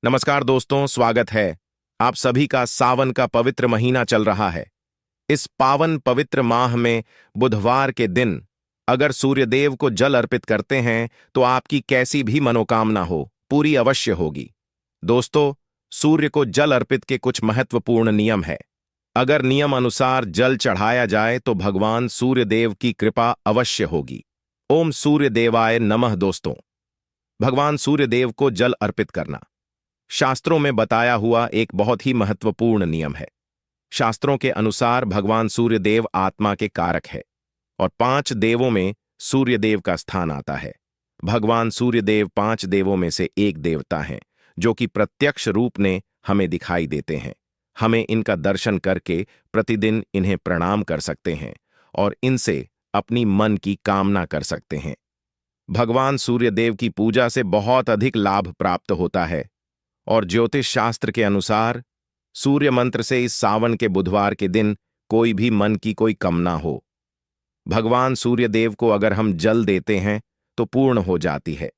नमस्कार दोस्तों, स्वागत है। आप सभी का सावन का पवित्र महीना चल रहा है। इस पावन पवित्र माह में बुधवार के दिन अगर सूर्यदेव को जल अर्पित करते हैं तो आपकी कैसी भी मनोकामना हो पूरी अवश्य होगी। दोस्तों, सूर्य को जल अर्पित के कुछ महत्वपूर्ण नियम है। अगर नियम अनुसार जल चढ़ाया जाए तो भगवान सूर्यदेव की कृपा अवश्य होगी। ओम सूर्य देवाय नमः। दोस्तों, भगवान सूर्यदेव को जल अर्पित करना शास्त्रों में बताया हुआ एक बहुत ही महत्वपूर्ण नियम है। शास्त्रों के अनुसार भगवान सूर्यदेव आत्मा के कारक है और 5 देवों में सूर्यदेव का स्थान आता है। भगवान सूर्यदेव 5 देवों में से एक देवता हैं जो कि प्रत्यक्ष रूप में हमें दिखाई देते हैं। हमें इनका दर्शन करके प्रतिदिन इन्हें प्रणाम कर सकते हैं और इनसे अपनी मन की कामना कर सकते हैं। भगवान सूर्यदेव की पूजा से बहुत अधिक लाभ प्राप्त होता है और ज्योतिष शास्त्र के अनुसार सूर्य मंत्र से इस सावन के बुधवार के दिन कोई भी मन की कोई कामना हो, भगवान सूर्यदेव को अगर हम जल देते हैं तो पूर्ण हो जाती है।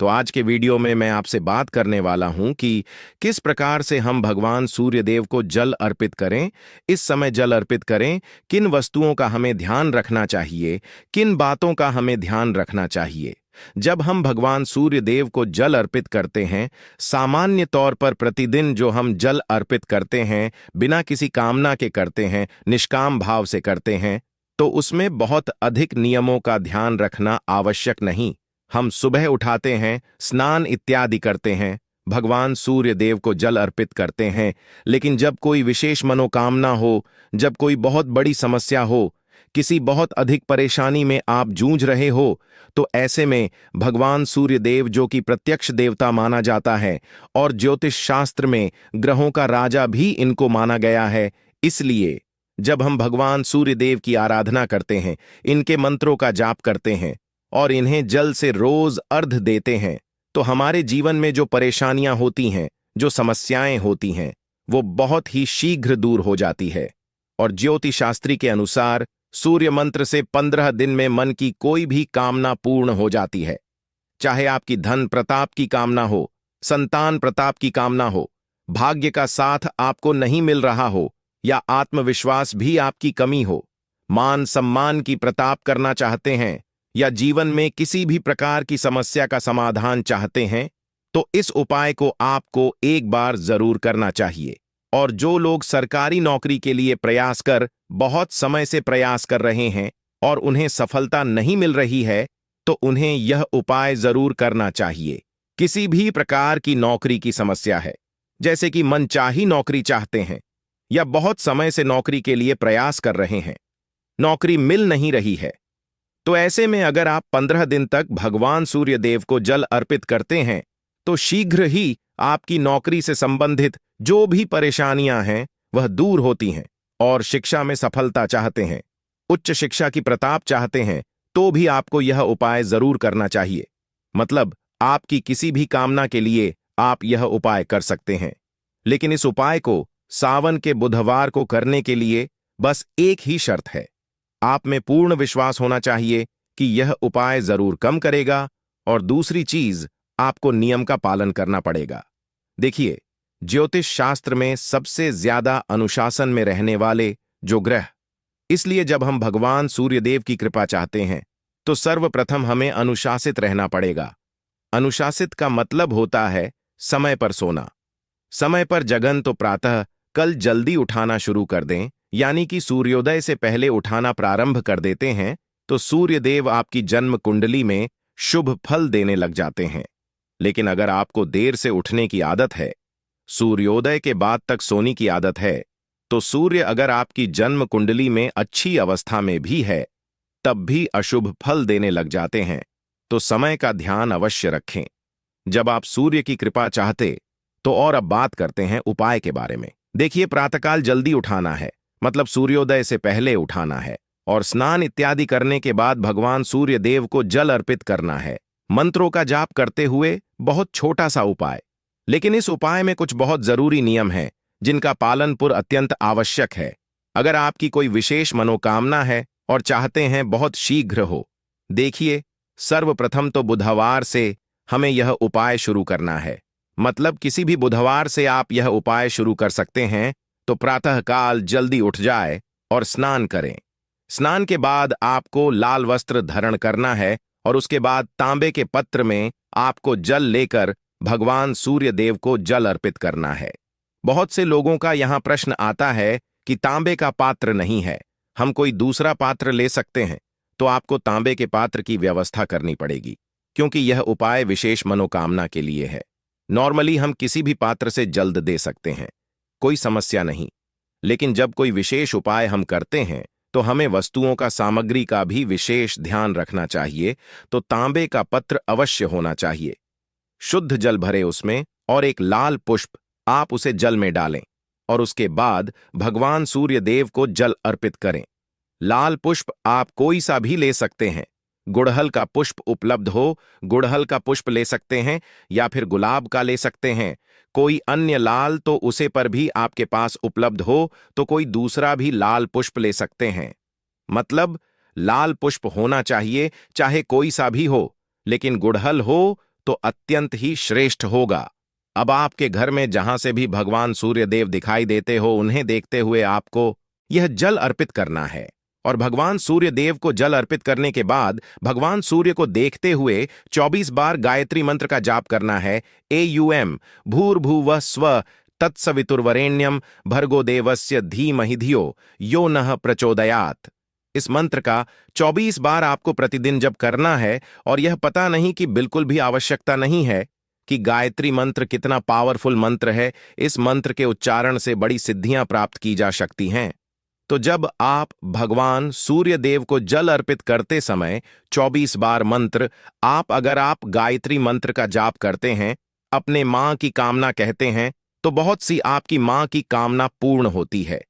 तो आज के वीडियो में मैं आपसे बात करने वाला हूं कि किस प्रकार से हम भगवान सूर्यदेव को जल अर्पित करें, इस समय जल अर्पित करें, किन वस्तुओं का हमें ध्यान रखना चाहिए, किन बातों का हमें ध्यान रखना चाहिए। जब हम भगवान सूर्यदेव को जल अर्पित करते हैं, सामान्य तौर पर प्रतिदिन जो हम जल अर्पित करते हैं बिना किसी कामना के करते हैं, निष्काम भाव से करते हैं, तो उसमें बहुत अधिक नियमों का ध्यान रखना आवश्यक नहीं। हम सुबह उठाते हैं, स्नान इत्यादि करते हैं, भगवान सूर्यदेव को जल अर्पित करते हैं, लेकिन जब कोई विशेष मनोकामना हो, जब कोई बहुत बड़ी समस्या हो, किसी बहुत अधिक परेशानी में आप जूझ रहे हो, तो ऐसे में भगवान सूर्यदेव जो कि प्रत्यक्ष देवता माना जाता है और ज्योतिष शास्त्र में ग्रहों का राजा भी इनको माना गया है, इसलिए जब हम भगवान सूर्यदेव की आराधना करते हैं, इनके मंत्रों का जाप करते हैं और इन्हें जल से रोज अर्घ देते हैं, तो हमारे जीवन में जो परेशानियां होती हैं, जो समस्याएं होती हैं, वो बहुत ही शीघ्र दूर हो जाती है। और ज्योतिष शास्त्री के अनुसार सूर्य मंत्र से 15 दिन में मन की कोई भी कामना पूर्ण हो जाती है। चाहे आपकी धन प्रताप की कामना हो, संतान प्रताप की कामना हो, भाग्य का साथ आपको नहीं मिल रहा हो या आत्मविश्वास भी आपकी कमी हो, मान सम्मान की प्रताप करना चाहते हैं या जीवन में किसी भी प्रकार की समस्या का समाधान चाहते हैं, तो इस उपाय को आपको एक बार जरूर करना चाहिए। और जो लोग सरकारी नौकरी के लिए प्रयास कर बहुत समय से प्रयास कर रहे हैं और उन्हें सफलता नहीं मिल रही है, तो उन्हें यह उपाय जरूर करना चाहिए। किसी भी प्रकार की नौकरी की समस्या है, जैसे कि मनचाही नौकरी चाहते हैं या बहुत समय से नौकरी के लिए प्रयास कर रहे हैं, नौकरी मिल नहीं रही है, तो ऐसे में अगर आप 15 दिन तक भगवान सूर्यदेव को जल अर्पित करते हैं तो शीघ्र ही आपकी नौकरी से संबंधित जो भी परेशानियां हैं वह दूर होती हैं। और शिक्षा में सफलता चाहते हैं, उच्च शिक्षा की प्रताप चाहते हैं, तो भी आपको यह उपाय जरूर करना चाहिए। मतलब आपकी किसी भी कामना के लिए आप यह उपाय कर सकते हैं, लेकिन इस उपाय को सावन के बुधवार को करने के लिए बस एक ही शर्त है। आप में पूर्ण विश्वास होना चाहिए कि यह उपाय जरूर कम करेगा, और दूसरी चीज, आपको नियम का पालन करना पड़ेगा। देखिए, ज्योतिष शास्त्र में सबसे ज्यादा अनुशासन में रहने वाले जो ग्रह, इसलिए जब हम भगवान सूर्यदेव की कृपा चाहते हैं तो सर्वप्रथम हमें अनुशासित रहना पड़ेगा। अनुशासित का मतलब होता है समय पर सोना, समय पर जगन। तो प्रातः कल जल्दी उठाना शुरू कर दें, यानी कि सूर्योदय से पहले उठाना प्रारंभ कर देते हैं, तो सूर्यदेव आपकी जन्म कुंडली में शुभ फल देने लग जाते हैं। लेकिन अगर आपको देर से उठने की आदत है, सूर्योदय के बाद तक सोने की आदत है, तो सूर्य अगर आपकी जन्म कुंडली में अच्छी अवस्था में भी है, तब भी अशुभ फल देने लग जाते हैं। तो समय का ध्यान अवश्य रखें जब आप सूर्य की कृपा चाहते। तो और अब बात करते हैं उपाय के बारे में। देखिए, प्रातःकाल जल्दी उठाना है, मतलब सूर्योदय से पहले उठाना है, और स्नान इत्यादि करने के बाद भगवान सूर्यदेव को जल अर्पित करना है, मंत्रों का जाप करते हुए। बहुत छोटा सा उपाय, लेकिन इस उपाय में कुछ बहुत जरूरी नियम हैं जिनका पालन पुर अत्यंत आवश्यक है। अगर आपकी कोई विशेष मनोकामना है और चाहते हैं बहुत शीघ्र हो, देखिए, सर्वप्रथम तो बुधवार से हमें यह उपाय शुरू करना है। मतलब किसी भी बुधवार से आप यह उपाय शुरू कर सकते हैं। तो प्रातःकाल जल्दी उठ जाए और स्नान करें। स्नान के बाद आपको लाल वस्त्र धारण करना है और उसके बाद तांबे के पत्र में आपको जल लेकर भगवान सूर्य देव को जल अर्पित करना है। बहुत से लोगों का यहां प्रश्न आता है कि तांबे का पात्र नहीं है, हम कोई दूसरा पात्र ले सकते हैं। तो आपको तांबे के पात्र की व्यवस्था करनी पड़ेगी, क्योंकि यह उपाय विशेष मनोकामना के लिए है। नॉर्मली हम किसी भी पात्र से जल्द दे सकते हैं, कोई समस्या नहीं। लेकिन जब कोई विशेष उपाय हम करते हैं तो हमें वस्तुओं का सामग्री का भी विशेष ध्यान रखना चाहिए। तो तांबे का पत्र अवश्य होना चाहिए, शुद्ध जल भरे उसमें, और एक लाल पुष्प आप उसे जल में डालें और उसके बाद भगवान सूर्य देव को जल अर्पित करें। लाल पुष्प आप कोई सा भी ले सकते हैं। गुड़हल का पुष्प उपलब्ध हो, गुड़हल का पुष्प ले सकते हैं, या फिर गुलाब का ले सकते हैं। कोई अन्य लाल तो उसे पर भी आपके पास उपलब्ध हो तो कोई दूसरा भी लाल पुष्प ले सकते हैं। मतलब लाल पुष्प होना चाहिए, चाहे कोई सा भी हो, लेकिन गुड़हल हो तो अत्यंत ही श्रेष्ठ होगा। अब आपके घर में जहां से भी भगवान सूर्य देव दिखाई देते हो, उन्हें देखते हुए आपको यह जल अर्पित करना है। और भगवान सूर्य देव को जल अर्पित करने के बाद भगवान सूर्य को देखते हुए 24 बार गायत्री मंत्र का जाप करना है। AUM भूर्भुवः स्वः तत्सवितुर्वरेण्यम भर्गो देवस्य धीमहि धियो यो नः प्रचोदयात्। इस मंत्र का 24 बार आपको प्रतिदिन जप करना है। और यह पता नहीं कि बिल्कुल भी आवश्यकता नहीं है कि गायत्री मंत्र कितना पावरफुल मंत्र है। इस मंत्र के उच्चारण से बड़ी सिद्धियां प्राप्त की जा सकती हैं। तो जब आप भगवान सूर्य देव को जल अर्पित करते समय 24 बार मंत्र अगर आप गायत्री मंत्र का जाप करते हैं, अपने मां की कामना कहते हैं, तो बहुत सी आपकी मां की कामना पूर्ण होती है।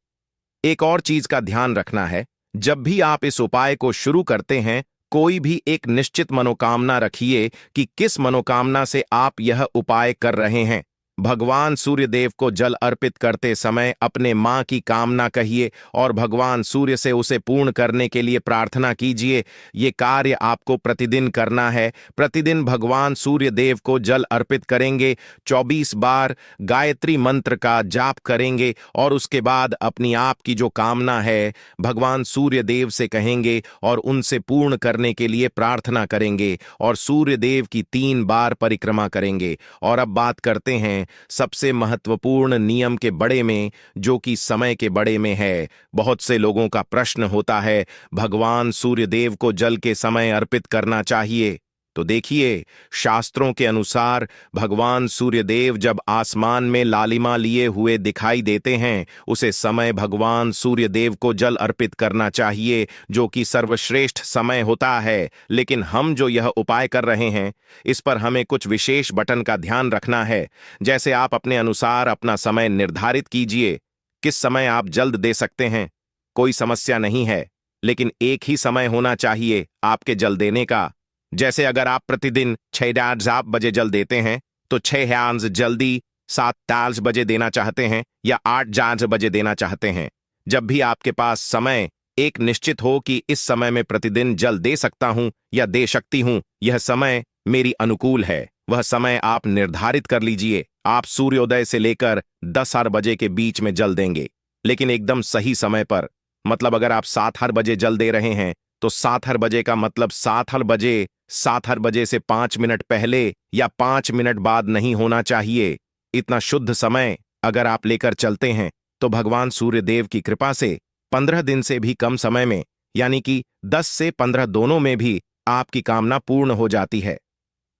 एक और चीज का ध्यान रखना है, जब भी आप इस उपाय को शुरू करते हैं, कोई भी एक निश्चित मनोकामना रखिए कि किस मनोकामना से आप यह उपाय कर रहे हैं। भगवान सूर्य देव को जल अर्पित करते समय अपने मां की कामना कहिए और भगवान सूर्य से उसे पूर्ण करने के लिए प्रार्थना कीजिए। ये कार्य आपको प्रतिदिन करना है। प्रतिदिन भगवान सूर्य देव को जल अर्पित करेंगे, 24 बार गायत्री मंत्र का जाप करेंगे और उसके बाद अपनी आप की जो कामना है भगवान सूर्य देव से कहेंगे और उनसे पूर्ण करने के लिए प्रार्थना करेंगे और सूर्य देव की 3 बार परिक्रमा करेंगे। और अब बात करते हैं सबसे महत्वपूर्ण नियम के बड़े में, जो कि समय के बड़े में है। बहुत से लोगों का प्रश्न होता है, भगवान सूर्य देव को जल के समय अर्पित करना चाहिए। तो देखिए, शास्त्रों के अनुसार भगवान सूर्यदेव जब आसमान में लालिमा लिए हुए दिखाई देते हैं, उसे समय भगवान सूर्यदेव को जल अर्पित करना चाहिए, जो कि सर्वश्रेष्ठ समय होता है। लेकिन हम जो यह उपाय कर रहे हैं, इस पर हमें कुछ विशेष बटन का ध्यान रखना है। जैसे आप अपने अनुसार अपना समय निर्धारित कीजिए, किस समय आप जल्द दे सकते हैं, कोई समस्या नहीं है, लेकिन एक ही समय होना चाहिए आपके जल देने का। जैसे अगर आप प्रतिदिन 6 बजे जल देते हैं, तो 6 जल्दी 7 बजे देना चाहते हैं या 8 बजे देना चाहते हैं। जब भी आपके पास समय एक निश्चित हो कि इस समय में प्रतिदिन जल दे सकता हूं या दे सकती हूं, यह समय मेरी अनुकूल है, वह समय आप निर्धारित कर लीजिए। आप सूर्योदय से लेकर 10 बजे के बीच में जल देंगे, लेकिन एकदम सही समय पर। मतलब अगर आप 7 बजे जल दे रहे हैं, तो 7 बजे का मतलब 7 बजे से 5 मिनट पहले या 5 मिनट बाद नहीं होना चाहिए। इतना शुद्ध समय अगर आप लेकर चलते हैं, तो भगवान सूर्यदेव की कृपा से 15 दिन से भी कम समय में, यानी कि 10 से 15 दोनों में भी आपकी कामना पूर्ण हो जाती है।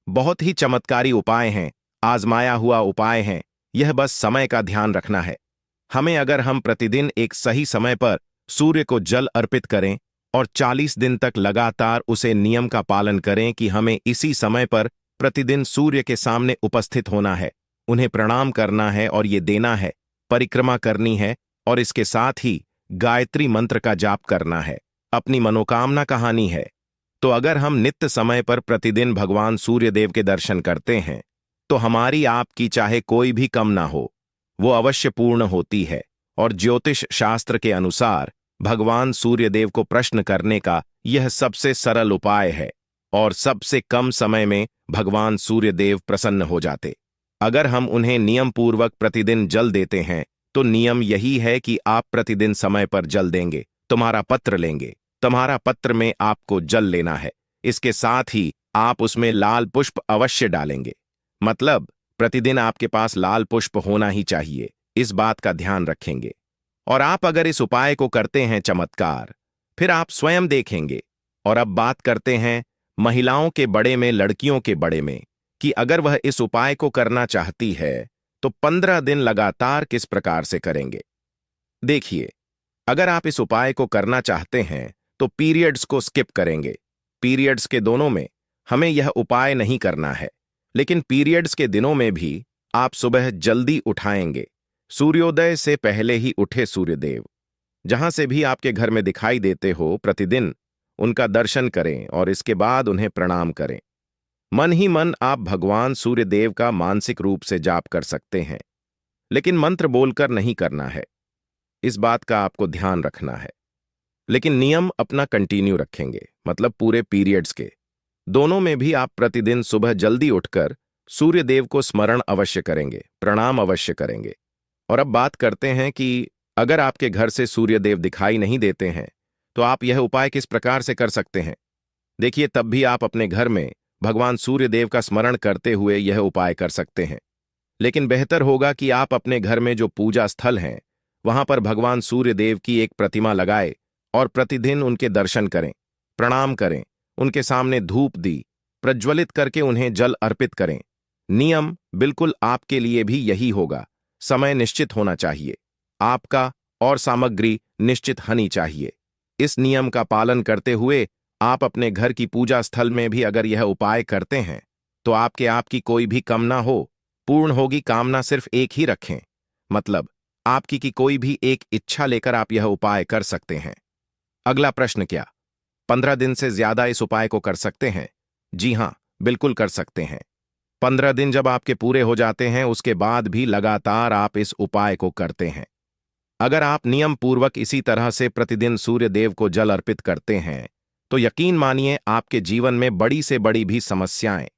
बहुत ही चमत्कारी उपाय हैं, आजमाया हुआ उपाय हैं। यह बस समय का ध्यान रखना है हमें। अगर हम प्रतिदिन एक सही समय पर सूर्य को जल अर्पित करें और 40 दिन तक लगातार उसे नियम का पालन करें कि हमें इसी समय पर प्रतिदिन सूर्य के सामने उपस्थित होना है, उन्हें प्रणाम करना है और ये देना है, परिक्रमा करनी है और इसके साथ ही गायत्री मंत्र का जाप करना है, अपनी मनोकामना कहानी है। तो अगर हम नित्य समय पर प्रतिदिन भगवान सूर्यदेव के दर्शन करते हैं, तो हमारी आपकी चाहे कोई भी कामना हो, वो अवश्य पूर्ण होती है। और ज्योतिष शास्त्र के अनुसार भगवान सूर्यदेव को प्रश्न करने का यह सबसे सरल उपाय है और सबसे कम समय में भगवान सूर्यदेव प्रसन्न हो जाते। अगर हम उन्हें नियम पूर्वक प्रतिदिन जल देते हैं तो नियम यही है कि आप प्रतिदिन समय पर जल देंगे, तुम्हारा पत्र लेंगे। तुम्हारा पत्र में आपको जल लेना है। इसके साथ ही आप उसमें लाल पुष्प अवश्य डालेंगे। मतलब प्रतिदिन आपके पास लाल पुष्प होना ही चाहिए, इस बात का ध्यान रखेंगे। और आप अगर इस उपाय को करते हैं चमत्कार, फिर आप स्वयं देखेंगे। और अब बात करते हैं महिलाओं के बड़े में, लड़कियों के बड़े में, कि अगर वह इस उपाय को करना चाहती है तो 15 दिन लगातार किस प्रकार से करेंगे। देखिए, अगर आप इस उपाय को करना चाहते हैं तो पीरियड्स को स्किप करेंगे। पीरियड्स के दोनों में हमें यह उपाय नहीं करना है, लेकिन पीरियड्स के दिनों में भी आप सुबह जल्दी उठाएंगे। सूर्योदय से पहले ही उठे सूर्यदेव, जहां से भी आपके घर में दिखाई देते हो, प्रतिदिन उनका दर्शन करें और इसके बाद उन्हें प्रणाम करें। मन ही मन आप भगवान सूर्यदेव का मानसिक रूप से जाप कर सकते हैं, लेकिन मंत्र बोलकर नहीं करना है। इस बात का आपको ध्यान रखना है। लेकिन नियम अपना कंटिन्यू रखेंगे, मतलब पूरे पीरियड्स के दोनों में भी आप प्रतिदिन सुबह जल्दी उठकर सूर्यदेव को स्मरण अवश्य करेंगे, प्रणाम अवश्य करेंगे। और अब बात करते हैं कि अगर आपके घर से सूर्यदेव दिखाई नहीं देते हैं तो आप यह उपाय किस प्रकार से कर सकते हैं। देखिए, तब भी आप अपने घर में भगवान सूर्यदेव का स्मरण करते हुए यह उपाय कर सकते हैं। लेकिन बेहतर होगा कि आप अपने घर में जो पूजा स्थल हैं वहां पर भगवान सूर्यदेव की एक प्रतिमा लगाए और प्रतिदिन उनके दर्शन करें, प्रणाम करें, उनके सामने धूप दी प्रज्वलित करके उन्हें जल अर्पित करें। नियम बिल्कुल आपके लिए भी यही होगा। समय निश्चित होना चाहिए आपका, और सामग्री निश्चित होनी चाहिए। इस नियम का पालन करते हुए आप अपने घर की पूजा स्थल में भी अगर यह उपाय करते हैं तो आपकी कोई भी कामना हो पूर्ण होगी। कामना सिर्फ एक ही रखें, मतलब आपकी की कोई भी एक इच्छा लेकर आप यह उपाय कर सकते हैं। अगला प्रश्न, क्या 15 दिन से ज्यादा इस उपाय को कर सकते हैं? जी हां, बिल्कुल कर सकते हैं। 15 दिन जब आपके पूरे हो जाते हैं उसके बाद भी लगातार आप इस उपाय को करते हैं। अगर आप नियम पूर्वक इसी तरह से प्रतिदिन सूर्य देव को जल अर्पित करते हैं तो यकीन मानिए आपके जीवन में बड़ी से बड़ी भी समस्याएं,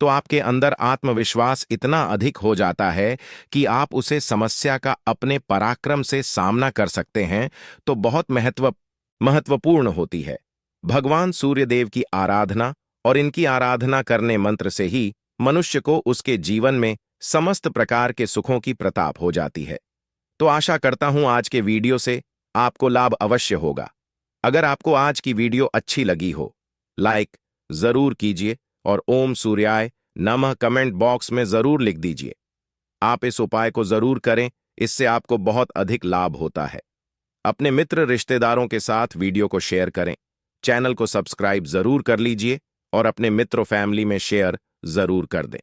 तो आपके अंदर आत्मविश्वास इतना अधिक हो जाता है कि आप उसे समस्या का अपने पराक्रम से सामना कर सकते हैं। तो बहुत महत्वपूर्ण होती है भगवान सूर्यदेव की आराधना, और इनकी आराधना करने मंत्र से ही मनुष्य को उसके जीवन में समस्त प्रकार के सुखों की प्रताप हो जाती है। तो आशा करता हूं आज के वीडियो से आपको लाभ अवश्य होगा। अगर आपको आज की वीडियो अच्छी लगी हो, लाइक जरूर कीजिए और ओम सूर्याय नमः कमेंट बॉक्स में जरूर लिख दीजिए। आप इस उपाय को जरूर करें, इससे आपको बहुत अधिक लाभ होता है। अपने मित्र रिश्तेदारों के साथ वीडियो को शेयर करें, चैनल को सब्सक्राइब जरूर कर लीजिए और अपने मित्रों फैमिली में शेयर जरूर कर दें।